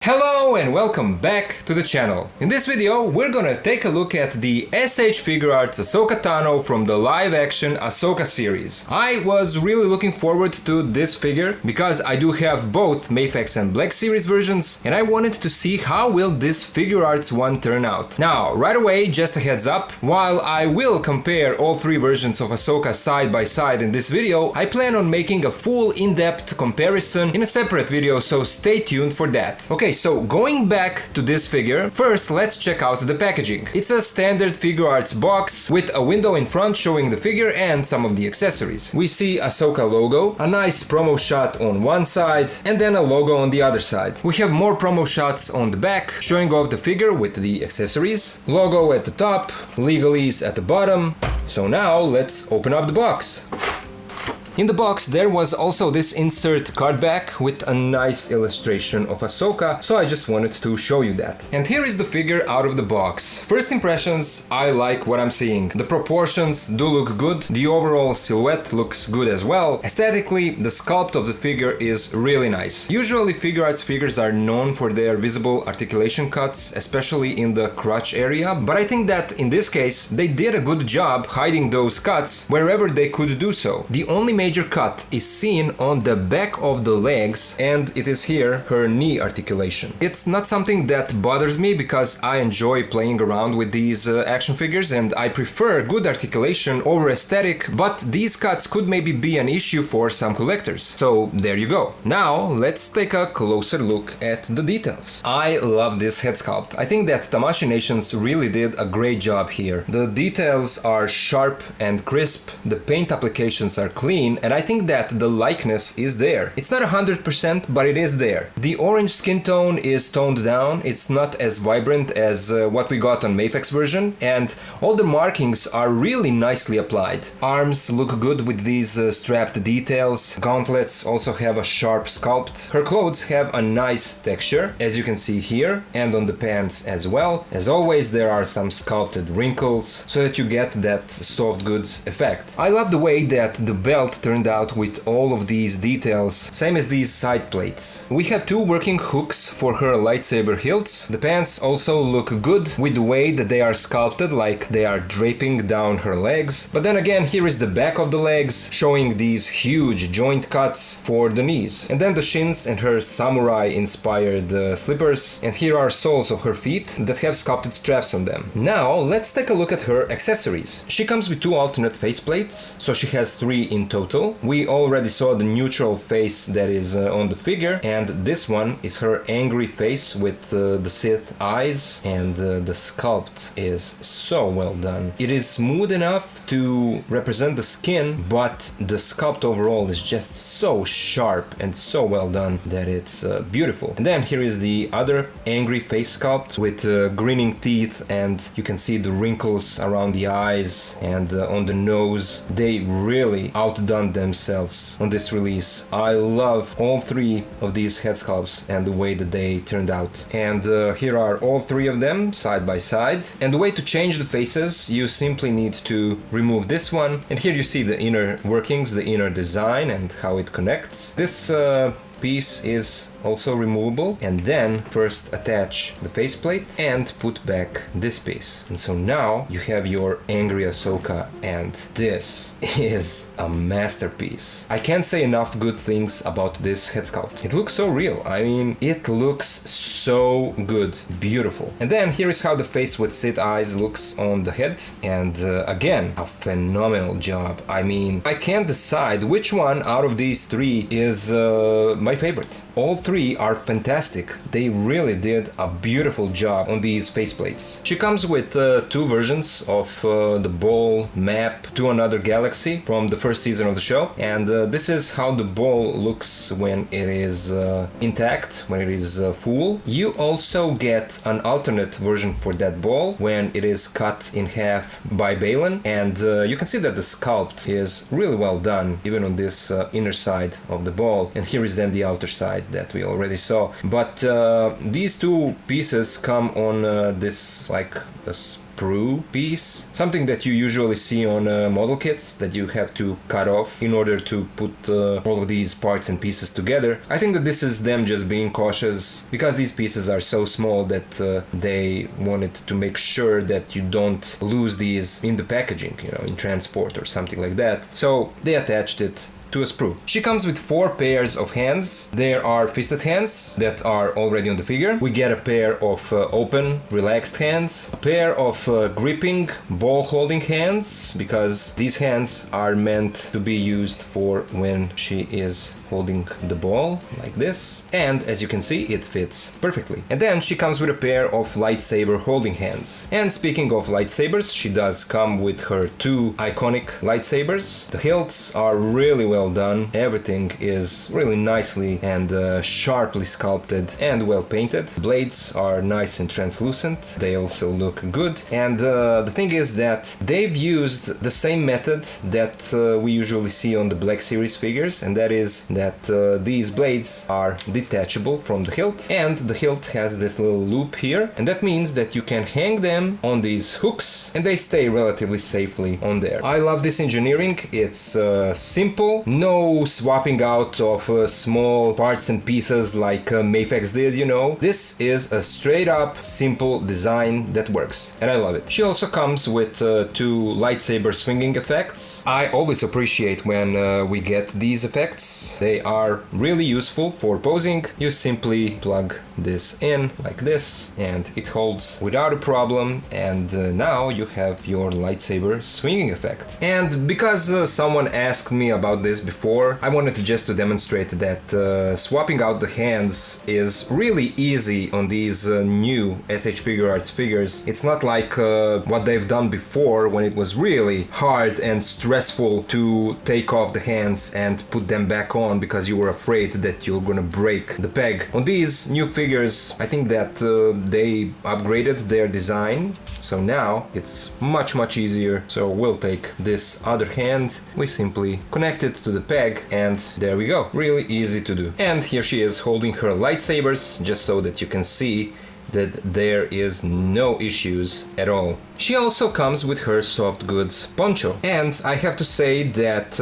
Hello and welcome back to the channel. In this video we're gonna take a look at the S.H.Figuarts Ahsoka Tano from the live-action Ahsoka series. I was really looking forward to this figure because I do have both Mafex and Black Series versions and I wanted to see how will this Figuarts one turn out. Now, right away, just a heads up, while I will compare all three versions of Ahsoka side by side in this video, I plan on making a full in-depth comparison in a separate video, so stay tuned for that. Okay, so going back to this figure, first let's check out the packaging. It's a standard Figuarts box with a window in front showing the figure and some of the accessories. We see Ahsoka logo, a nice promo shot on one side, and then a logo on the other side. We have more promo shots on the back showing off the figure with the accessories, logo at the top, legalese at the bottom. So now let's open up the box. In the box there was also this insert card back with a nice illustration of Ahsoka, so I just wanted to show you that. And here is the figure out of the box. First impressions, I like what I'm seeing. The proportions do look good, the overall silhouette looks good as well. Aesthetically, the sculpt of the figure is really nice. Usually Figuarts figures are known for their visible articulation cuts, especially in the crotch area, but I think that in this case they did a good job hiding those cuts wherever they could do so. The only major cut is seen on the back of the legs, and it is here, her knee articulation. It's not something that bothers me because I enjoy playing around with these action figures and I prefer good articulation over aesthetic, but these cuts could maybe be an issue for some collectors. So there you go. Now let's take a closer look at the details. I love this head sculpt. I think that Tamashii Nations really did a great job here. The details are sharp and crisp, the paint applications are clean, and I think that the likeness is there. It's not 100%, but it is there. The orange skin tone is toned down, it's not as vibrant as what we got on Mafex version, and all the markings are really nicely applied. Arms look good with these strapped details, gauntlets also have a sharp sculpt. Her clothes have a nice texture, as you can see here, and on the pants as well. As always, there are some sculpted wrinkles, so that you get that soft goods effect. I love the way that the belt turned out with all of these details, same as these side plates. We have two working hooks for her lightsaber hilts. The pants also look good with the way that they are sculpted, like they are draping down her legs. But then again, here is the back of the legs, showing these huge joint cuts for the knees. And then the shins and her samurai-inspired slippers. And here are soles of her feet that have sculpted straps on them. Now, let's take a look at her accessories. She comes with two alternate faceplates, so she has three in total. We already saw the neutral face that is on the figure, and this one is her angry face with the Sith eyes, and the sculpt is so well done. It is smooth enough to represent the skin, but the sculpt overall is just so sharp and so well done that it's beautiful. And then here is the other angry face sculpt with grinning teeth, and you can see the wrinkles around the eyes and on the nose. They really outdone themselves on this release. I love all three of these head sculpts and the way that they turned out. And here are all three of them side by side. And the way to change the faces, you simply need to remove this one. And here you see the inner workings, the inner design and how it connects. This piece is also removable, and then first attach the faceplate and put back this piece. And so now you have your angry Ahsoka, and this is a masterpiece. I can't say enough good things about this head sculpt. It looks so real. I mean, it looks so good, beautiful. And then here is how the face with Sith eyes looks on the head, and again, a phenomenal job. I mean, I can't decide which one out of these three is my favorite. All three are fantastic. They really did a beautiful job on these faceplates. She comes with two versions of the ball map to another galaxy from the first season of the show, and this is how the ball looks when it is intact, when it is full. You also get an alternate version for that ball when it is cut in half by Balin, and you can see that the sculpt is really well done even on this inner side of the ball, and here is then the outer side that we already saw. But these two pieces come on this like a sprue piece, something that you usually see on model kits that you have to cut off in order to put all of these parts and pieces together. I think that this is them just being cautious because these pieces are so small that they wanted to make sure that you don't lose these in the packaging, you know, in transport or something like that. So they attached it to a sprue. She comes with 4 pairs of hands. There are fisted hands that are already on the figure. We get a pair of open, relaxed hands, a pair of gripping, ball holding hands, because these hands are meant to be used for when she is holding the ball like this, and as you can see, it fits perfectly. And then she comes with a pair of lightsaber holding hands. And speaking of lightsabers, she does come with her 2 iconic lightsabers. The hilts are really well done. Everything is really nicely and sharply sculpted and well painted. The blades are nice and translucent. They also look good. And the thing is that they've used the same method that we usually see on the Black Series figures, and that is that these blades are detachable from the hilt, and the hilt has this little loop here, and that means that you can hang them on these hooks and they stay relatively safely on there. I love this engineering. It's simple, no swapping out of small parts and pieces like Mafex did, you know. This is a straight up simple design that works, and I love it. She also comes with 2 lightsaber swinging effects. I always appreciate when we get these effects. They are really useful for posing. You simply plug this in like this and it holds without a problem, and now you have your lightsaber swinging effect. And because someone asked me about this before, I wanted to demonstrate that swapping out the hands is really easy on these new S.H.Figuarts figures. It's not like what they've done before, when it was really hard and stressful to take off the hands and put them back on because you were afraid that you're gonna break the peg. On these new figures, I think that they upgraded their design, so now it's much easier. So we'll take this other hand, we simply connect it to the peg, and there we go. Really easy to do. And here she is holding her lightsabers, just so that you can see that there is no issues at all. She also comes with her soft goods poncho, and I have to say that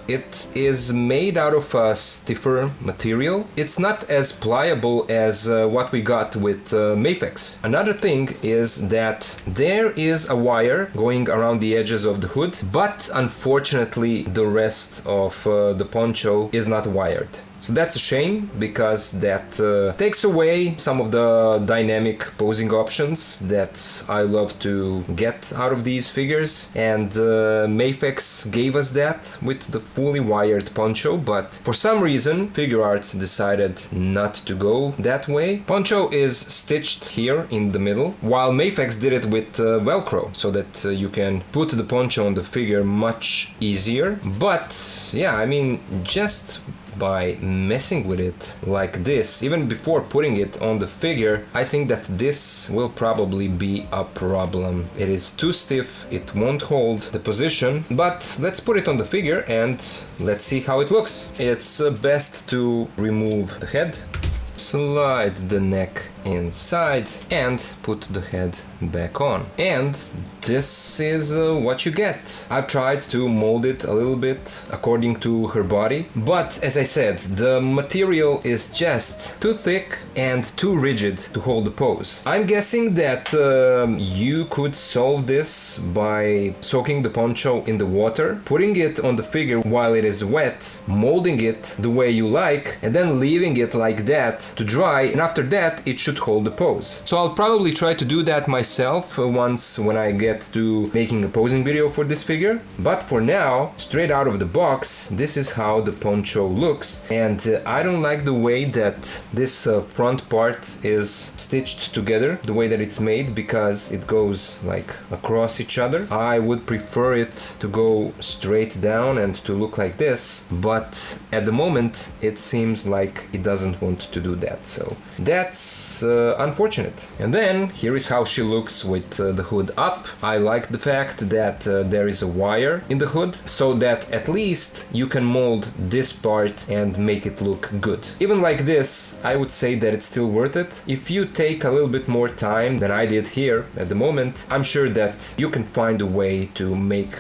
it is made out of a stiffer material. It's not as pliable as what we got with Mafex. Another thing is that there is a wire going around the edges of the hood, but unfortunately the rest of the poncho is not wired. So that's a shame, because that takes away some of the dynamic posing options that I love to get out of these figures, and Mafex gave us that with the fully wired poncho, but for some reason Figuarts decided not to go that way. Poncho is stitched here in the middle, while Mafex did it with Velcro, so that you can put the poncho on the figure much easier. But yeah, I mean, just by messing with it like this, even before putting it on the figure, I think that this will probably be a problem. It is too stiff, it won't hold the position, but let's put it on the figure and let's see how it looks. It's best to remove the head, slide the neck inside and put the head back on, and this is what you get. I've tried to mold it a little bit according to her body, but as I said, the material is just too thick and too rigid to hold the pose. I'm guessing that you could solve this by soaking the poncho in the water, putting it on the figure while it is wet, molding it the way you like, and then leaving it like that to dry, and after that it should hold the pose. So I'll probably try to do that myself once when I get to making a posing video for this figure. But for now, straight out of the box, this is how the poncho looks, and I don't like the way that this front part is stitched together, the way that it's made, because it goes like across each other. I would prefer it to go straight down and to look like this, but at the moment it seems like it doesn't want to do that. So that's is unfortunate. And then here is how she looks with the hood up. I like the fact that there is a wire in the hood, so that at least you can mold this part and make it look good. Even like this, I would say that it's still worth it. If you take a little bit more time than I did here at the moment, I'm sure that you can find a way to make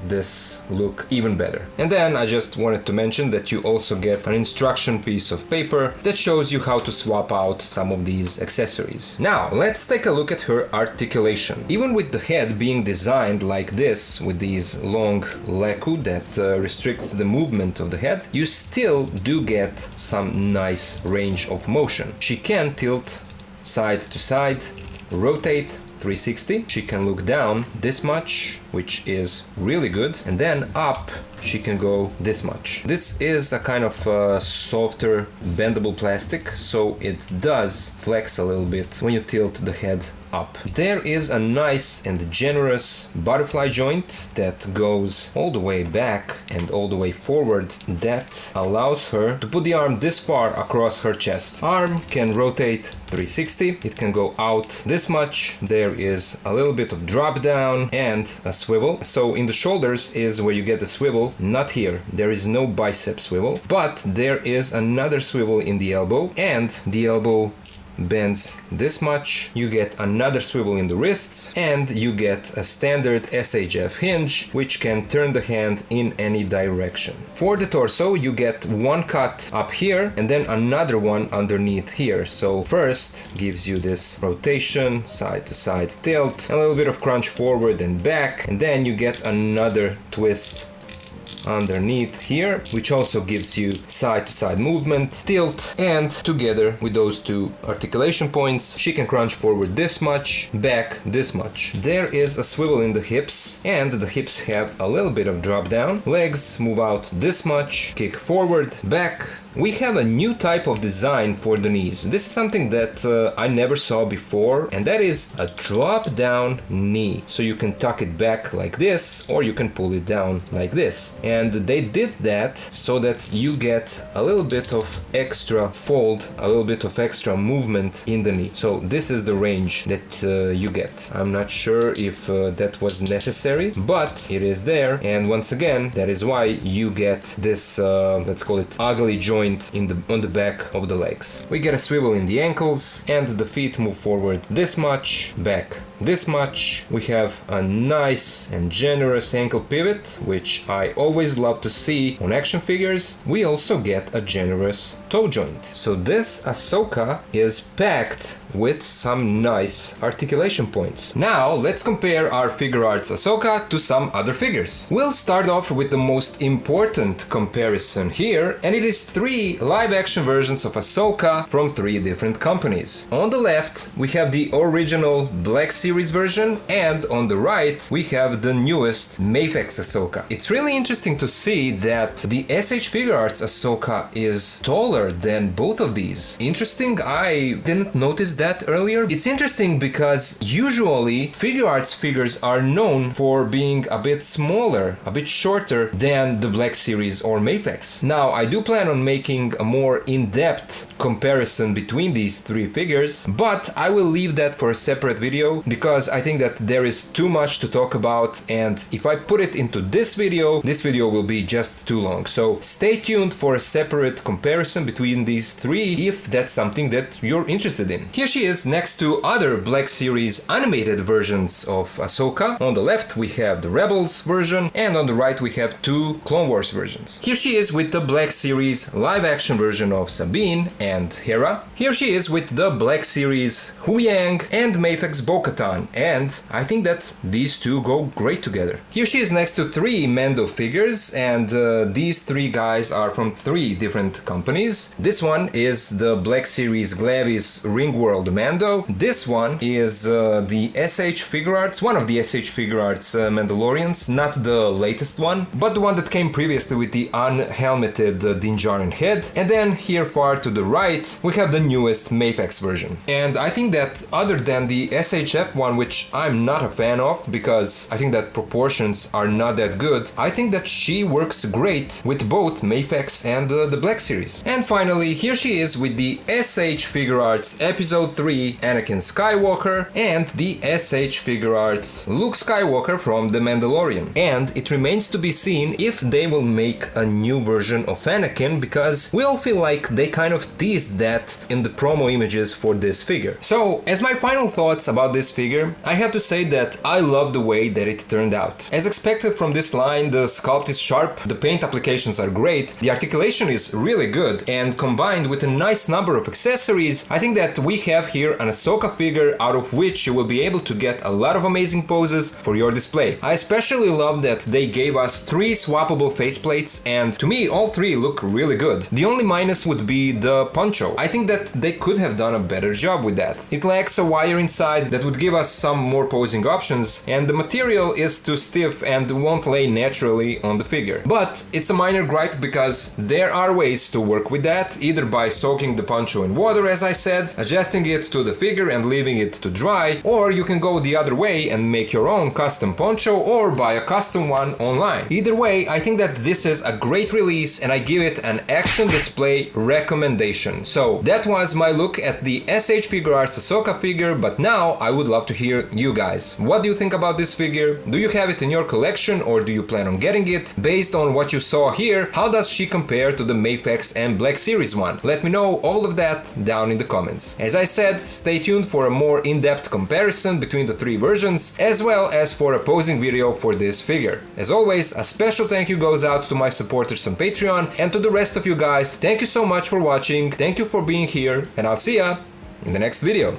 this look even better. And then I just wanted to mention that you also get an instruction piece of paper that shows you how to swap out some of these accessories. Now let's take a look at her articulation. Even with the head being designed like this, with these long leku that restricts the movement of the head, you still do get some nice range of motion. She can tilt side to side, rotate 360. She can look down this much, which is really good, and then up she can go this much. This is a kind of softer bendable plastic, so it does flex a little bit when you tilt the head up. There is a nice and generous butterfly joint that goes all the way back and all the way forward, that allows her to put the arm this far across her chest. Arm can rotate 360, it can go out this much, there is a little bit of drop down and a swivel. So in the shoulders is where you get the swivel, not here. There is no bicep swivel, but there is another swivel in the elbow, and the elbow bends this much, you get another swivel in the wrists, and you get a standard SHF hinge which can turn the hand in any direction. For the torso you get one cut up here and then another one underneath here. So first gives you this rotation, side to side tilt, a little bit of crunch forward and back, and then you get another twist underneath here, which also gives you side to side movement, tilt, and together with those two articulation points she can crunch forward this much, back this much. There is a swivel in the hips, and the hips have a little bit of drop down. Legs move out this much, kick forward, back. We have a new type of design for the knees. This is something that I never saw before, and that is a drop down knee. So you can tuck it back like this, or you can pull it down like this. And they did that so that you get a little bit of extra fold, a little bit of extra movement in the knee. So this is the range that you get. I'm not sure if that was necessary, but it is there. And once again, that is why you get this, let's call it ugly joint on the back of the legs. We get a swivel in the ankles, and the feet move forward this much, back this much. We have a nice and generous ankle pivot, which I always love to see on action figures. We also get a generous toe joint. So this Ahsoka is packed with some nice articulation points. Now let's compare our Figuarts Ahsoka to some other figures. We'll start off with the most important comparison here, and it is 3 live action versions of Ahsoka from 3 different companies. On the left we have the original Black Series version, and on the right we have the newest Mafex Ahsoka. It's really interesting to see that the S.H.Figuarts Ahsoka is taller than both of these. Interesting, I didn't notice that earlier. It's interesting because usually Figuarts figures are known for being a bit smaller, a bit shorter than the Black Series or Mafex. Now I do plan on making a more in-depth comparison between these 3 figures, but I will leave that for a separate video because I think that there is too much to talk about, and if I put it into this video will be just too long. So stay tuned for a separate comparison between these 3 if that's something that you're interested in. Here she is next to other Black Series animated versions of Ahsoka. On the left we have the Rebels version, and on the right we have 2 Clone Wars versions. Here she is with the Black Series live action version of Sabine and Hera. Here she is with the Black Series Huyang and Mafex Bo-Katan, and I think that these 2 go great together. Here she is next to 3 Mando figures, and these 3 guys are from 3 different companies. This one is the Black Series Glavis Ringworld Mando. This one is the S.H.Figuarts, one of the S.H.Figuarts Mandalorians, not the latest one, but the one that came previously with the unhelmeted Din Djarin head. And then here far to the right we have the newest Mafex version. And I think that other than the S.H.F left one, which I'm not a fan of because I think that proportions are not that good, I think that she works great with both Mafex and the Black Series. And finally, here she is with the S.H.Figuarts Episode 3 Anakin Skywalker and the S.H.Figuarts Luke Skywalker from The Mandalorian. And it remains to be seen if they will make a new version of Anakin, because we all feel like they kind of teased that in the promo images for this figure. So, as my final thoughts about this figure, I have to say that I love the way that it turned out. As expected from this line, the sculpt is sharp, the paint applications are great, the articulation is really good, and combined with a nice number of accessories, I think that we have here an Ahsoka figure out of which you will be able to get a lot of amazing poses for your display. I especially love that they gave us 3 swappable faceplates, and to me all 3 look really good. The only minus would be the poncho. I think that they could have done a better job with that. It lacks a wire inside that would give us some more posing options, and the material is too stiff and won't lay naturally on the figure. But it's a minor gripe because there are ways to work with that, either by soaking the poncho in water, as I said, adjusting it to the figure and leaving it to dry, or you can go the other way and make your own custom poncho or buy a custom one online. Either way, I think that this is a great release and I give it an action display recommendation. So that was my look at the S.H.Figuarts Ahsoka figure, but now I would love to hear you guys. What do you think about this figure? Do you have it in your collection or do you plan on getting it? Based on what you saw here, how does she compare to the Mafex and Black Series one? Let me know all of that down in the comments. As I said, stay tuned for a more in-depth comparison between the 3 versions, as well as for a posing video for this figure. As always, a special thank you goes out to my supporters on Patreon, and to the rest of you guys, thank you so much for watching, thank you for being here, and I'll see ya in the next video.